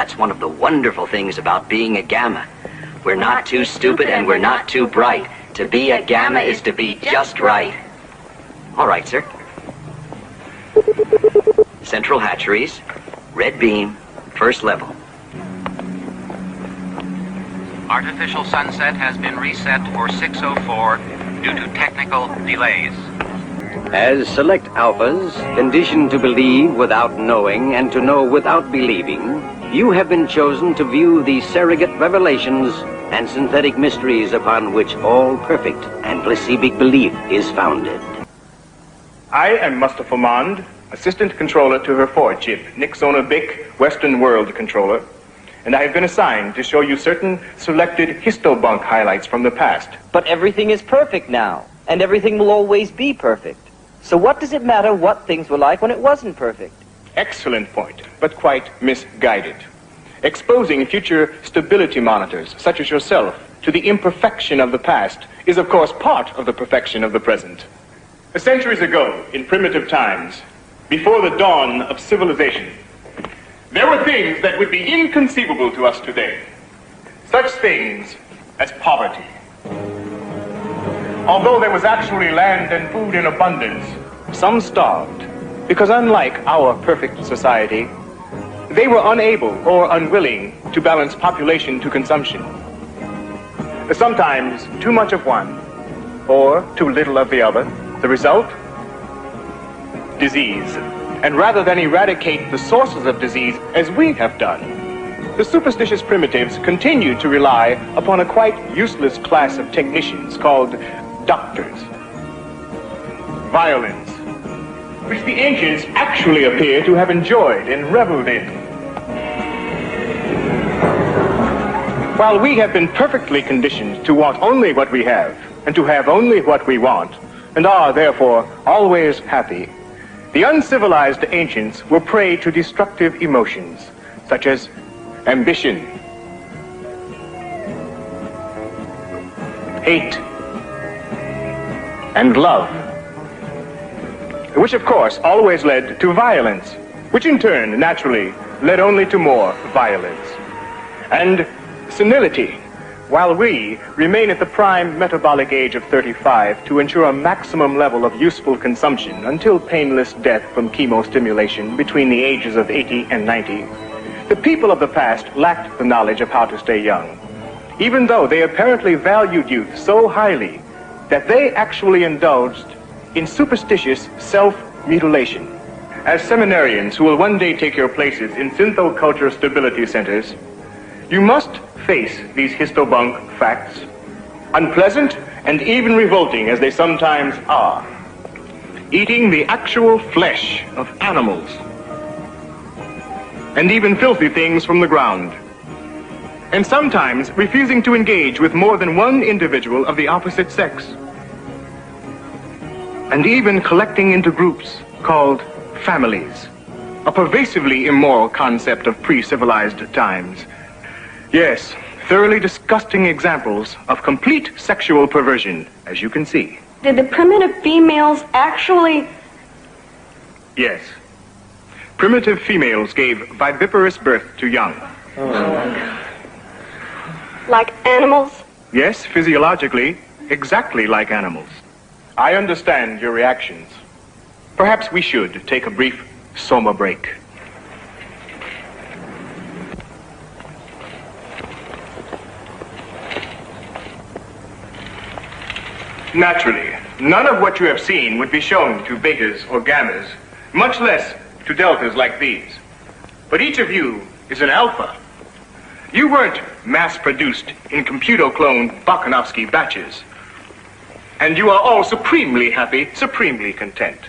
That's one of the wonderful things about being a Gamma. We're not too stupid and we're not too bright. To be a Gamma is to be just right. All right, sir. Central hatcheries, red beam, first level. Artificial sunset has been reset for 6:04 due to technical delays. As select alphas, conditioned to believe without knowing and to know without believing, you have been chosen to view the surrogate revelations and synthetic mysteries upon which all perfect and placebic belief is founded. I am Mustafa Mond, Assistant Controller to her forward chip, Nixona Bic, Western World Controller, and I have been assigned to show you certain selected histobunk highlights from the past. But everything is perfect now, and everything will always be perfect. So what does it matter what things were like when it wasn't perfect? Excellent point, but quite misguided. Exposing future stability monitors, such as yourself, to the imperfection of the past is, of course, part of the perfection of the present. Centuries ago, in primitive times, before the dawn of civilization, there were things that would be inconceivable to us today. Such things as poverty. Although there was actually land and food in abundance, some starved, because unlike our perfect society, they were unable or unwilling to balance population to consumption. Sometimes too much of one, or too little of the other. The result? Disease. And rather than eradicate the sources of disease as we have done, the superstitious primitives continued to rely upon a quite useless class of technicians called doctors. Violins, which the ancients actually appear to have enjoyed and reveled in. While we have been perfectly conditioned to want only what we have, and to have only what we want, and are therefore always happy, the uncivilized ancients were prey to destructive emotions, such as ambition, hate, and love, which of course always led to violence, which in turn naturally led only to more violence, and senility, while we remain at the prime metabolic age of 35 to ensure a maximum level of useful consumption until painless death from chemostimulation between the ages of 80 and 90, the people of the past lacked the knowledge of how to stay young, even though they apparently valued youth so highly that they actually indulged in superstitious self-mutilation. As seminarians who will one day take your places in synthoculture stability centers, you must face these histobunk facts, unpleasant and even revolting as they sometimes are. Eating the actual flesh of animals, and even filthy things from the ground, and sometimes refusing to engage with more than one individual of the opposite sex, and even collecting into groups called families, a pervasively immoral concept of pre-civilized times. Yes, thoroughly disgusting examples of complete sexual perversion, as you can see. Did the primitive females actually... Yes. Primitive females gave viviparous birth to young. Like animals? Yes, physiologically, exactly like animals. I understand your reactions. Perhaps we should take a brief soma break. Naturally, none of what you have seen would be shown to betas or gammas, much less to deltas like these. But each of you is an alpha. You weren't mass-produced in computer-cloned Bakhanovsky batches. And you are all supremely happy, supremely content.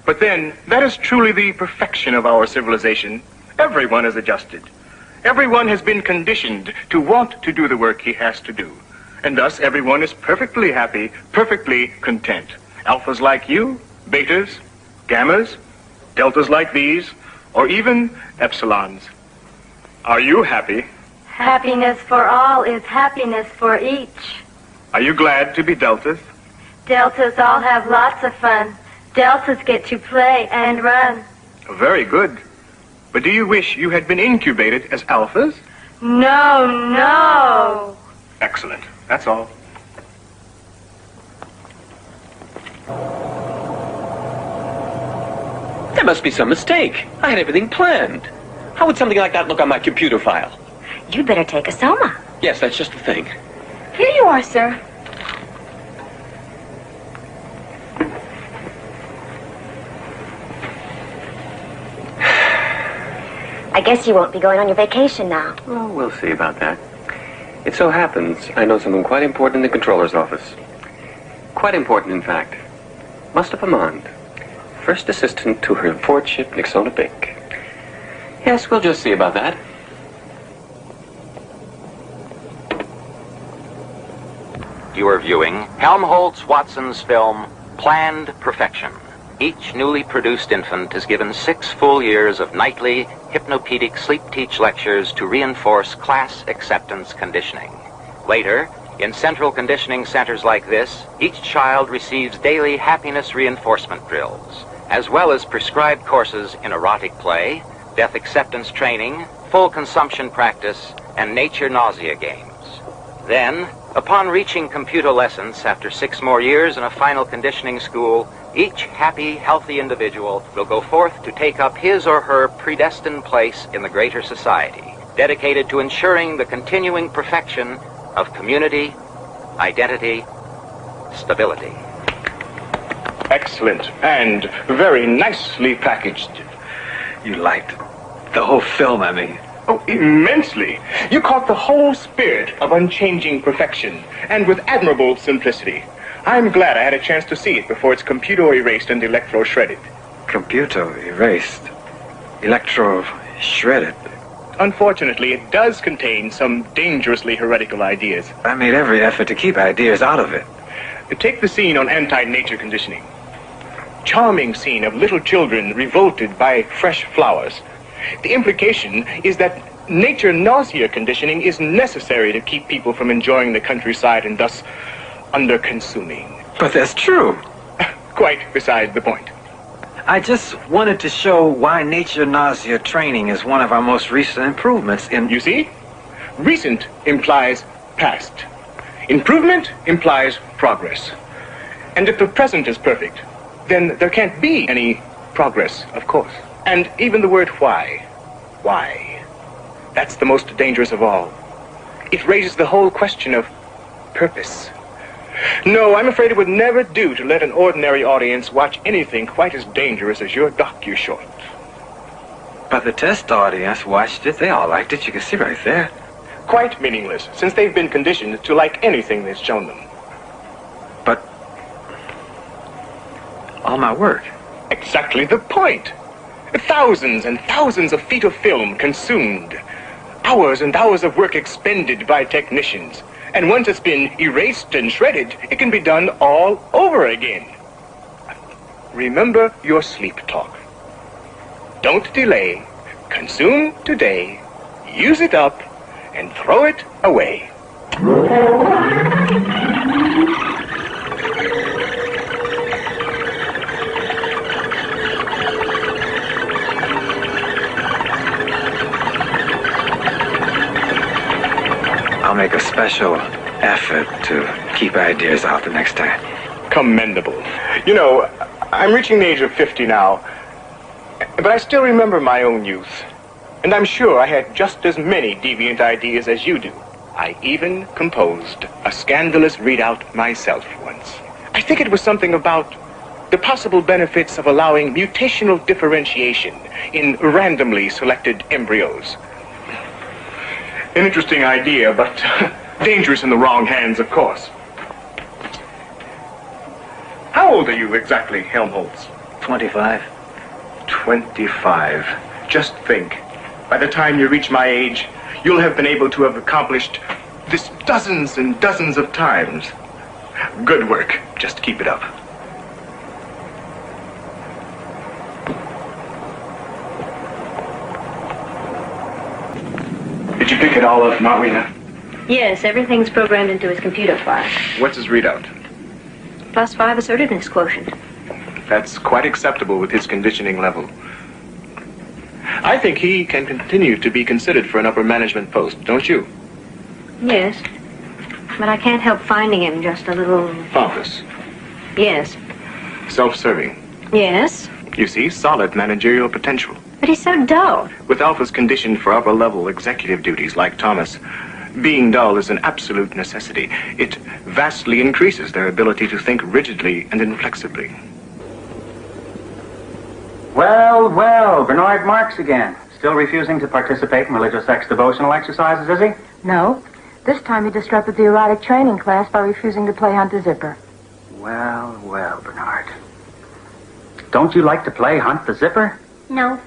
But then, that is truly the perfection of our civilization. Everyone is adjusted. Everyone has been conditioned to want to do the work he has to do. And thus, everyone is perfectly happy, perfectly content. Alphas like you, betas, gammas, deltas like these, or even epsilons. Are you happy? Happiness for all is happiness for each. Are you glad to be deltas? Deltas all have lots of fun. Deltas get to play and run. Very good. But do you wish you had been incubated as alphas? No, no. Excellent. That's all. There must be some mistake. I had everything planned. How would something like that look on my computer file? You'd better take a soma. Yes, that's just the thing. Here you are, sir. I guess you won't be going on your vacation now. Well, we'll see about that. It so happens I know someone quite important in the controller's office. Quite important, in fact. Mustafa Mond, first assistant to Her Lordship Nixona Bink. Yes, we'll just see about that. You are viewing Helmholtz Watson's film, Planned Perfection. Each newly produced infant is given 6 full years of nightly hypnopedic sleep-teach lectures to reinforce class acceptance conditioning. Later, in central conditioning centers like this, each child receives daily happiness reinforcement drills, as well as prescribed courses in erotic play, death acceptance training, full consumption practice, and nature nausea games. Then, upon reaching computolescence after 6 more years in a final conditioning school, each happy, healthy individual will go forth to take up his or her predestined place in the greater society, dedicated to ensuring the continuing perfection of community, identity, stability. Excellent. And very nicely packaged. You liked the whole film, I mean. Oh, immensely. You caught the whole spirit of unchanging perfection, and with admirable simplicity. I'm glad I had a chance to see it before it's computer erased and electro shredded. Computer erased, electro shredded. Unfortunately, it does contain some dangerously heretical ideas. I made every effort to keep ideas out of it. Take the scene on anti-nature conditioning. Charming scene of little children revolted by fresh flowers. The implication is that nature nausea conditioning is necessary to keep people from enjoying the countryside and thus under-consuming. But that's true. Quite beside the point. I just wanted to show why nature nausea training is one of our most recent improvements in... You see? Recent implies past. Improvement implies progress. And if the present is perfect, then there can't be any progress, of course. And even the word why. That's the most dangerous of all. It raises the whole question of purpose. No, I'm afraid it would never do to let an ordinary audience watch anything quite as dangerous as your docu-short. But the test audience watched it. They all liked it. You can see right there. Quite meaningless, since they've been conditioned to like anything that's shown them. But all my work. Exactly the point. Thousands and thousands of feet of film consumed. Hours and hours of work expended by technicians. And once it's been erased and shredded, it can be done all over again. Remember your sleep talk. Don't delay. Consume today. Use it up and throw it away. I'll make a special effort to keep ideas out the next time. Commendable. You know, I'm reaching the age of 50 now, but I still remember my own youth. And I'm sure I had just as many deviant ideas as you do. I even composed a scandalous readout myself once. I think it was something about the possible benefits of allowing mutational differentiation in randomly selected embryos. An interesting idea, but dangerous in the wrong hands, of course. How old are you exactly, Helmholtz? 25. 25. Just think. By the time you reach my age, you'll have been able to have accomplished this dozens and dozens of times. Good work. Just keep it up. Did you pick it all up, Marina? Yes, everything's programmed into his computer file. What's his readout? +5 assertiveness quotient. That's quite acceptable with his conditioning level. I think he can continue to be considered for an upper management post, don't you? Yes. But I can't help finding him just a little... Pompous. Yes. Self-serving. Yes. You see, solid managerial potential. But he's so dull. With Alpha's conditioned for upper-level executive duties like Thomas, being dull is an absolute necessity. It vastly increases their ability to think rigidly and inflexibly. Well, well, Bernard Marx again. Still refusing to participate in religious sex devotional exercises, is he? No. This time he disrupted the erotic training class by refusing to play Hunt the Zipper. Well, well, Bernard. Don't you like to play Hunt the Zipper? No.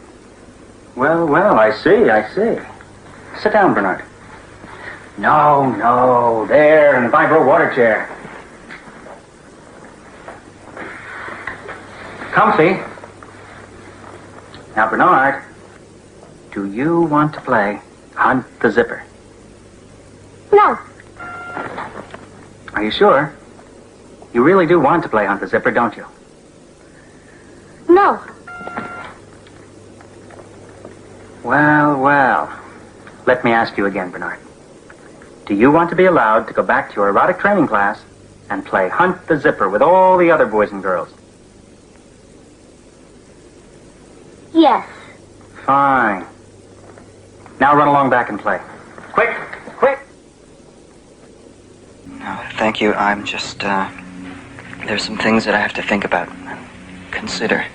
Well, well, I see. Sit down, Bernard. No, there, in the vibro water chair. Comfy. Now, Bernard, do you want to play Hunt the Zipper? No. Are you sure? You really do want to play Hunt the Zipper, don't you? No. Well, well. Let me ask you again, Bernard. Do you want to be allowed to go back to your erotic training class and play Hunt the Zipper with all the other boys and girls? Yes. Fine. Now run along back and play. Quick! No, thank you. I'm just, there's some things that I have to think about and consider.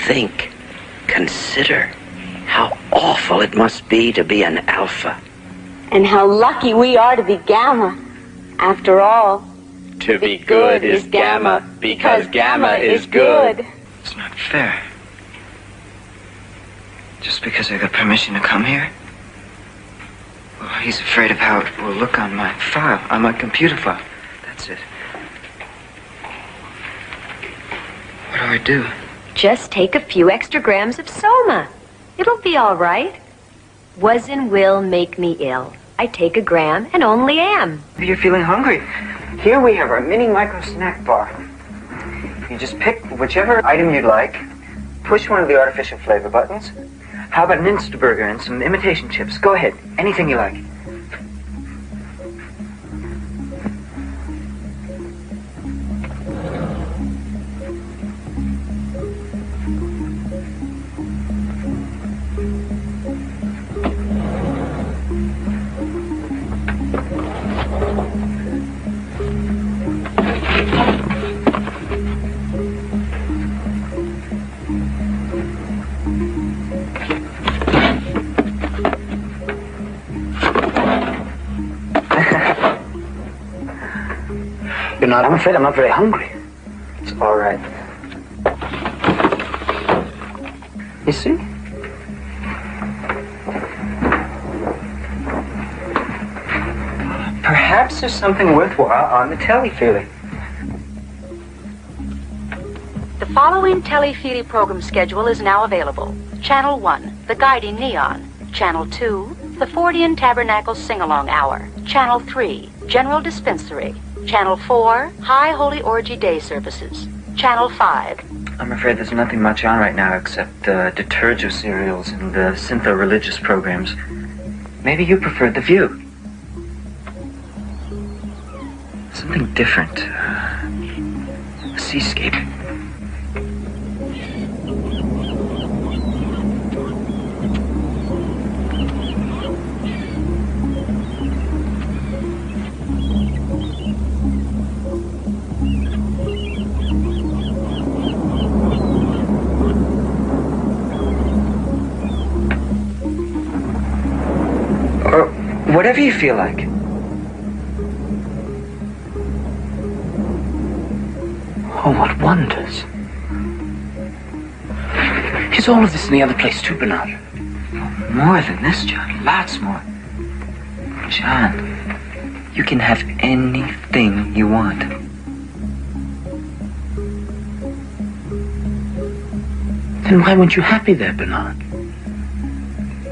Think. Consider. How awful it must be to be an alpha. And how lucky we are to be gamma. After all, To be good is gamma, because gamma is good. It's not fair. Just because I got permission to come here? Well, he's afraid of how it will look on my file, on my computer file. That's it. What do I do? Just take a few extra grams of Soma. It'll be all right. Was and will make me ill. I take a gram and only am. Maybe you're feeling hungry. Here we have our mini micro snack bar. You just pick whichever item you'd like, push one of the artificial flavor buttons. How about an Instaburger and some imitation chips? Go ahead, anything you like. I'm afraid I'm not very hungry. It's all right. You see? Perhaps there's something worthwhile on the telefeely. The following telefeely program schedule is now available. Channel 1, The Guiding Neon. Channel 2, The Fortean Tabernacle Sing-Along Hour. Channel 3, General Dispensary. Channel 4, High Holy Orgy Day Services. Channel 5. I'm afraid there's nothing much on right now except Detergio serials and the syntho-religious programs. Maybe you preferred The View. Something different. A seascape. Whatever you feel like. Oh, what wonders. Is all of this in the other place too, Bernard? More than this, John. Lots more. John, you can have anything you want. Then why weren't you happy there, Bernard?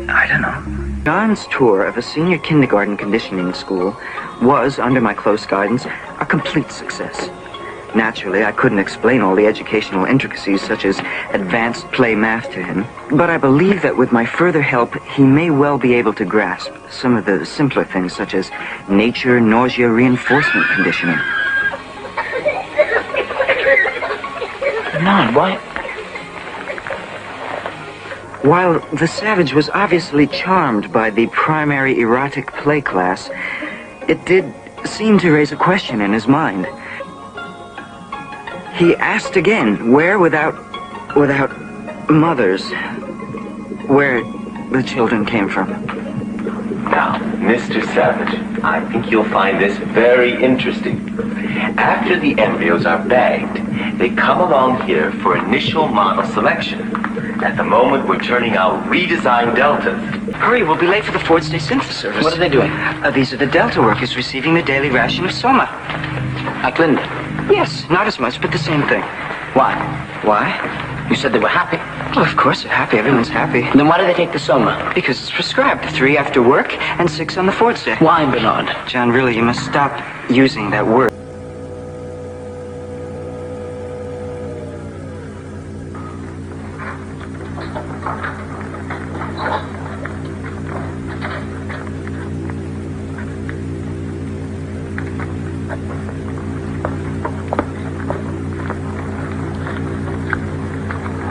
I don't know. John's tour of a senior kindergarten conditioning school was, under my close guidance, a complete success. Naturally, I couldn't explain all the educational intricacies such as advanced play math to him, but I believe that with my further help, he may well be able to grasp some of the simpler things such as nature, nausea, reinforcement conditioning. Bernard, why? While the Savage was obviously charmed by the primary erotic play class, it did seem to raise a question in his mind. He asked again where without mothers, where the children came from. Now, Mr. Savage, I think you'll find this very interesting. After the embryos are bagged, they come along here for initial model selection. At the moment, we're turning out redesigned deltas. Hurry, we'll be late for the Ford State Synthesis service. What are they doing? These are the Delta workers receiving the daily ration of Soma. Like Linda? Yes, not as much, but the same thing. Why? Why? You said they were happy. Well, of course they're happy. Everyone's happy. Then why do they take the Soma? Because it's prescribed. 3 after work and 6 on the Ford's Day. Why, Bernard? John, really, you must stop using that word.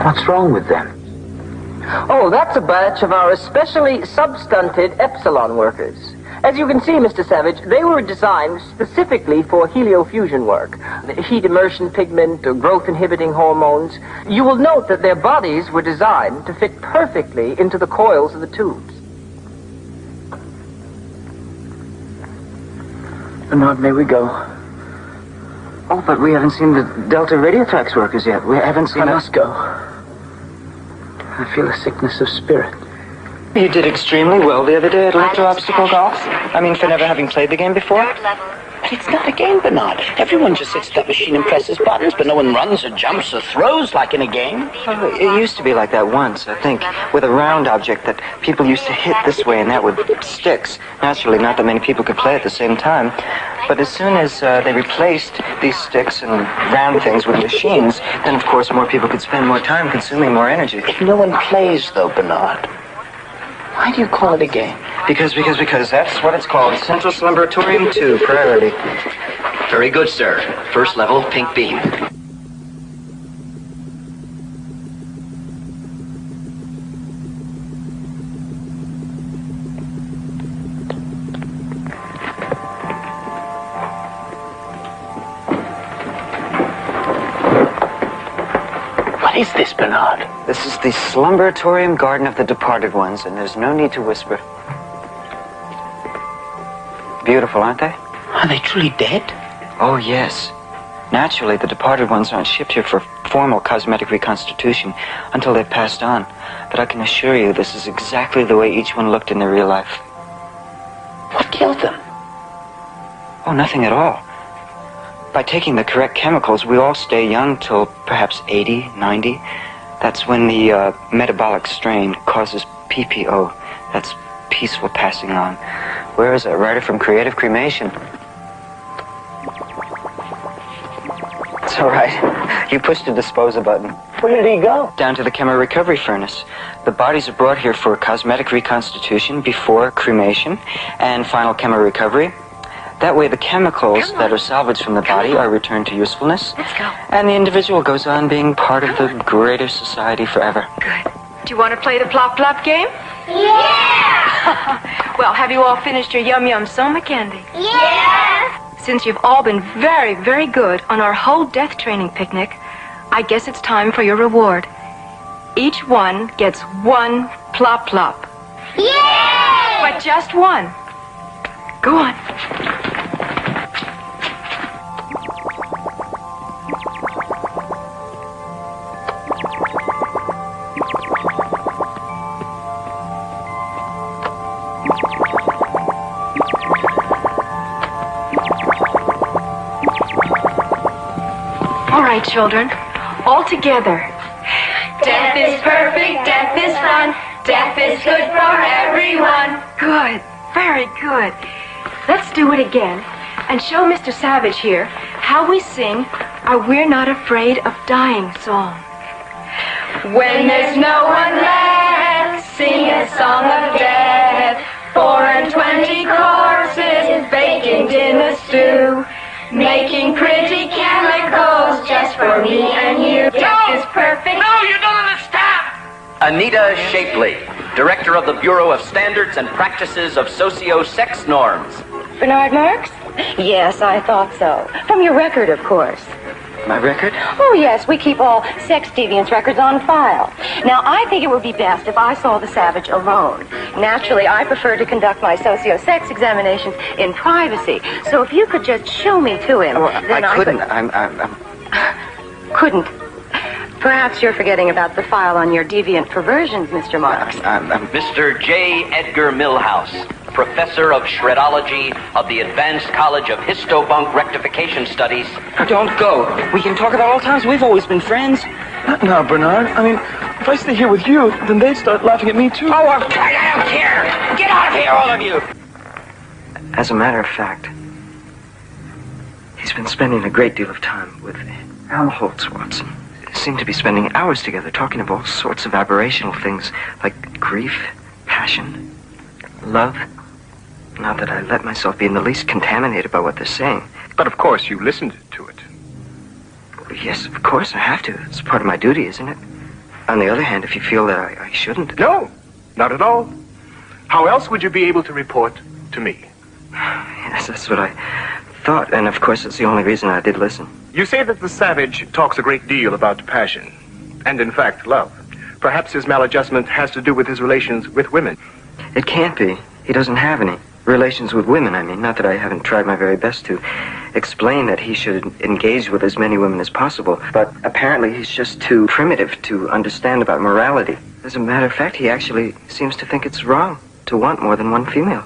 What's wrong with them? Oh, that's a batch of our especially substunted Epsilon workers. As you can see, Mr. Savage, they were designed specifically for heliofusion work. The heat immersion pigment, growth-inhibiting hormones. You will note that their bodies were designed to fit perfectly into the coils of the tubes. Bernard, may we go? Oh, but we haven't seen the Delta Radiothrax workers yet. We haven't seen... I must go. I feel a sickness of spirit. You did extremely well the other day at electro-obstacle golf. I mean, for never having played the game before. But it's not a game, Bernard. Everyone just sits at that machine and presses buttons, but no one runs or jumps or throws like in a game. Well, it used to be like that once, I think, with a round object that people used to hit this way and that with sticks. Naturally, not that many people could play at the same time. But as soon as they replaced these sticks and round things with machines, then of course more people could spend more time consuming more energy. If no one plays, though, Bernard, why do you call it a game? Because that's what it's called. Central Slumbratorium 2, priority. Very good, sir. First level, pink beam. What is this, Bernard? This is the Slumbratorium Garden of the Departed Ones, and there's no need to whisper. Beautiful, aren't they? Are they truly dead? Oh, yes. Naturally, the departed ones aren't shipped here for formal cosmetic reconstitution until they've passed on. But I can assure you this is exactly the way each one looked in their real life. What killed them? Oh, nothing at all. By taking the correct chemicals, we all stay young till perhaps 80, 90. That's when the metabolic strain causes PPO. That's peaceful passing on. Where is that writer from Creative Cremation? It's all right. You pushed the disposal button. Where did he go? Down to the chemo recovery furnace. The bodies are brought here for cosmetic reconstitution before cremation and final chemo recovery. That way the chemicals that are salvaged from the body are returned to usefulness. Let's go. And the individual goes on being part of the greater society forever. Good. Do you want to play the plop-plop game? Yeah! Well, have you all finished your yum-yum Soma candy? Yeah! Since you've all been very, very good on our whole death training picnic, I guess it's time for your reward. Each one gets one plop-plop. Yay! But just one. Go on. All right, children, all together. Death is perfect, death is fun, death is good for everyone. Good, very good. Let's do it again and show Mr. Savage here how we sing We're Not Afraid of Dying song. When there's no one left, sing a song of death. 420 corpses vacant in the stew, making pretty chemicals just for me and you. Death is perfect. No, you don't understand! Anita Shapley, Director of the Bureau of Standards and Practices of Socio-Sex Norms. Bernard Marks? Yes, I thought so. From your record, of course. My record? Oh, yes, we keep all sex deviance records on file. Now, I think it would be best if I saw the Savage alone. Naturally, I prefer to conduct my socio-sex examinations in privacy. So if you could just show me to him, then I couldn't. Couldn't. Perhaps you're forgetting about the file on your deviant perversions, Mr. Marks. Mr. J. Edgar Milhouse, Professor of Shredology of the Advanced College of Histobunk Rectification Studies. Don't go. We can talk about old times. We've always been friends. Not now, Bernard. I mean, if I stay here with you, then they'd start laughing at me, too. Oh, I don't care. Get out of here, all of you. As a matter of fact, he's been spending a great deal of time with Helmholtz, Watson. Seem to be spending hours together talking of all sorts of aberrational things like grief, passion, love. Not that I let myself be in the least contaminated by what they're saying. But of course you listened to it. Yes, of course I have to. It's part of my duty, isn't it? On the other hand, if you feel that I shouldn't... No, not at all. How else would you be able to report to me? Yes, that's what I thought, and of course it's the only reason I did listen. You say that the Savage talks a great deal about passion, and in fact, love. Perhaps his maladjustment has to do with his relations with women. It can't be. He doesn't have any. Relations with women, I mean. Not that I haven't tried my very best to explain that he should engage with as many women as possible, but apparently he's just too primitive to understand about morality. As a matter of fact, he actually seems to think it's wrong to want more than one female.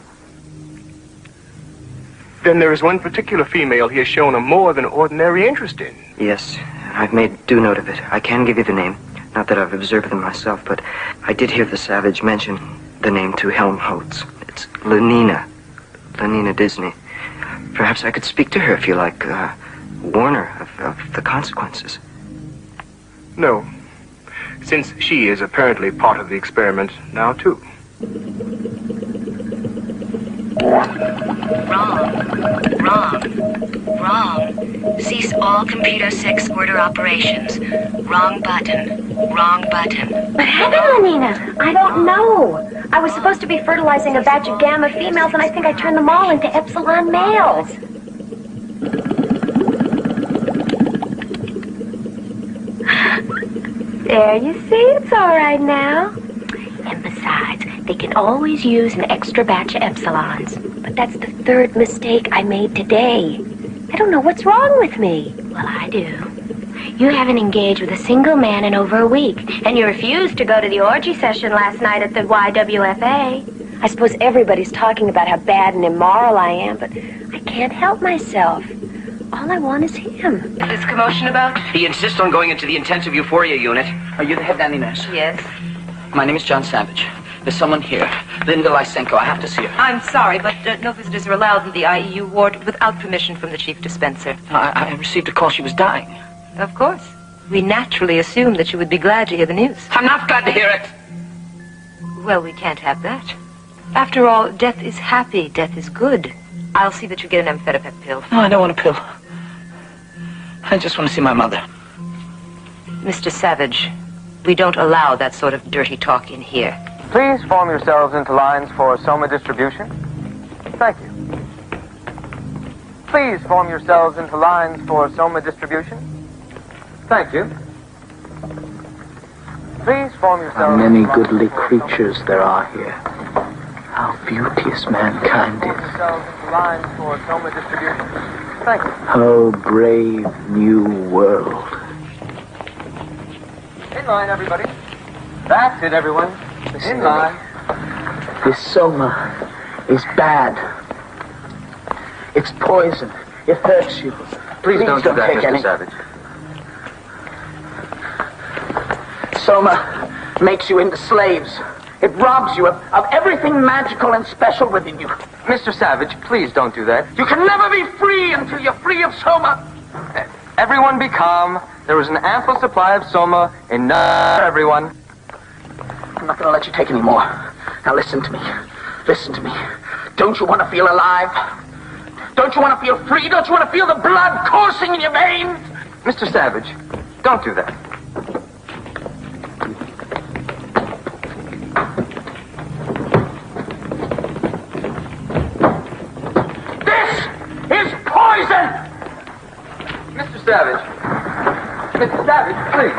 Then there is one particular female he has shown a more than ordinary interest in. Yes, I've made due note of it. I can give you the name. Not that I've observed them myself, but I did hear the Savage mention the name to Helmholtz. It's Lenina. Lenina Disney. Perhaps I could speak to her if you like, warn her of the consequences. No, since she is apparently part of the experiment now, too. Wrong. Cease all computer sex order operations. Wrong button. What happened, Lenina? I don't know. I was supposed to be fertilizing a batch of gamma females, and I think I turned them all into epsilon males. There, you see? It's all right now. And besides, they can always use an extra batch of epsilons. But that's the third mistake I made today. I don't know what's wrong with me. Well, I do. You haven't engaged with a single man in over a week, and you refused to go to the orgy session last night at the YWFA. I suppose everybody's talking about how bad and immoral I am, but I can't help myself. All I want is him. What's this commotion about? He insists on going into the intensive euphoria unit. Are you the head nanny nurse? Yes. My name is John Savage. There's someone here. Linda Lysenko. I have to see her. I'm sorry, but no visitors are allowed in the IEU ward without permission from the chief dispenser. I received a call she was dying. Of course. We naturally assumed that you would be glad to hear the news. I'm not glad to hear it. Well, we can't have that. After all, death is happy. Death is good. I'll see that you get an amphetamine pill. No, I don't want a pill. I just want to see my mother. Mr. Savage, we don't allow that sort of dirty talk in here. Please form yourselves into lines for soma distribution. Thank you. Please form yourselves into lines for soma distribution. Thank you. Please form yourselves... How many goodly creatures there are here. How beauteous mankind Form is. yourselves into lines for soma distribution. Thank you. Oh, brave new world. In line, everybody. That's it, everyone. In line. This soma is bad. It's poison. It hurts you. Please don't do that, take Mr. any. Savage. Soma makes you into slaves. It robs you of everything magical and special within you. Mr. Savage, please don't do that. You can never be free until you're free of soma. Everyone be calm. There is an ample supply of Soma enough for everyone. I'm not going to let you take any more. Now listen to me. Listen to me. Don't you want to feel alive? Don't you want to feel free? Don't you want to feel the blood coursing in your veins? Mr. Savage, don't do that. This is poison! Mr. Savage. Mr. Savage, please.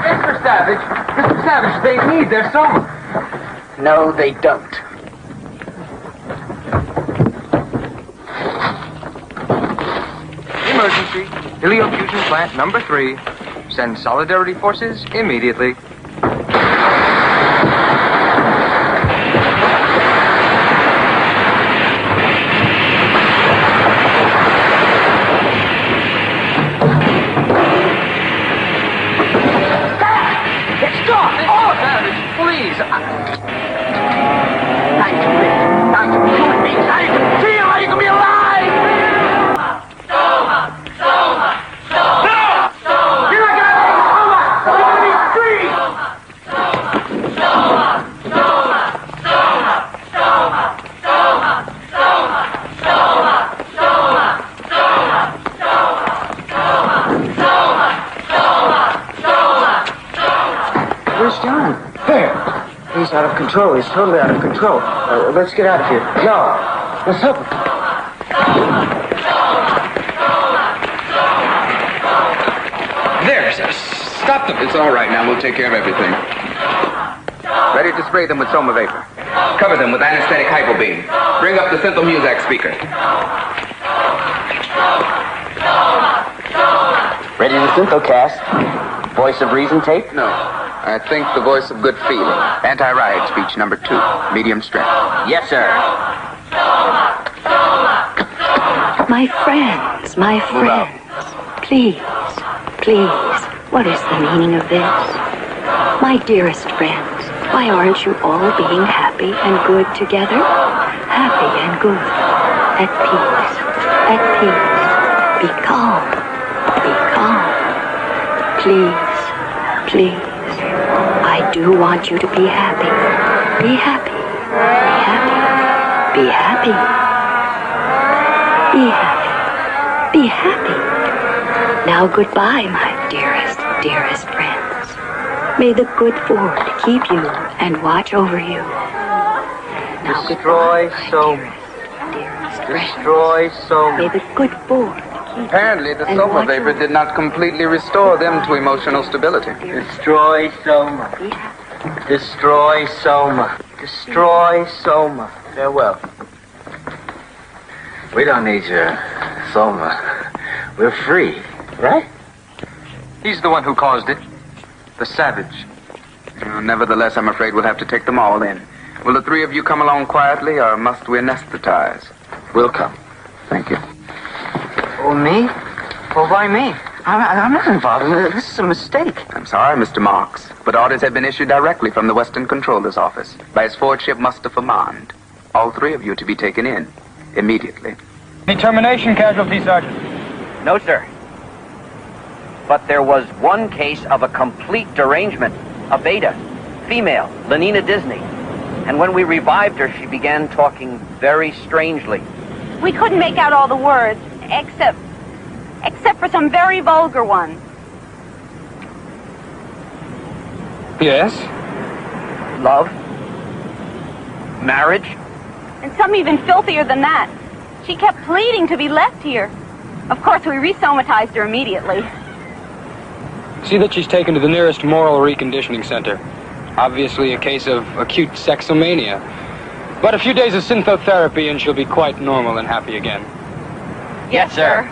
Mr. Savage. Mr. Savage, they need their Soma. No, they don't. Emergency. Heliofusion plant number 3. Send Solidarity forces immediately. Please. Thank you, Rick. Thank you. Human beings. Now you can feel how you can be alive. Soma! Soma! Soma! No! Soma! You're not gonna make Soma! You want to be free! Soma! Soma! Soma! Soma! Soma! Soma! Soma! Soma! Soma! Soma! Soma! Soma! Where's John? There. He's out of control. He's totally out of control. Let's get out of here. No. Let's help him. There, sir. Stop them. It's all right now. We'll take care of everything. Ready to spray them with Soma vapor. Cover them with anesthetic hypobeam. Bring up the Synthel Muzak speaker. Ready to Synthocast. Voice of Reason tape? No. I think the voice of good feeling. Anti-riot speech number 2. Medium strength. Yes, sir. My friends, please, please, what is the meaning of this? My dearest friends, why aren't you all being happy and good together? Happy and good, at peace, be calm, please, please. I do want you to be happy. Be happy. Be happy. Be happy. Be happy. Now goodbye, my dearest friends. May the good Ford keep you and watch over you. Now Destroy Soma. Destroy Soma. May the good Ford. Apparently, the Soma vapor did not completely restore them to emotional stability. Destroy Soma. Destroy Soma. Destroy Soma. Farewell. We don't need your Soma. We're free, right? He's the one who caused it. The Savage. Nevertheless, I'm afraid we'll have to take them all in. Will the 3 of you come along quietly, or must we anesthetize? We'll come. Thank you. Oh, me? Well, why me? I'm not involved. This is a mistake. I'm sorry, Mr. Marks, but orders have been issued directly from the Western Controller's office by his forward ship Mustafa Mond. All 3 of you to be taken in immediately. Any termination casualty, Sergeant? No, sir. But there was one case of a complete derangement. A beta, female, Lenina Disney. And when we revived her, she began talking very strangely. We couldn't make out all the words, except for some very vulgar ones. Yes? Love? Marriage? And some even filthier than that. She kept pleading to be left here. Of course, we resomatized her immediately. See that she's taken to the nearest moral reconditioning center. Obviously a case of acute sexomania. But a few days of synthotherapy and she'll be quite normal and happy again. Yes, sir.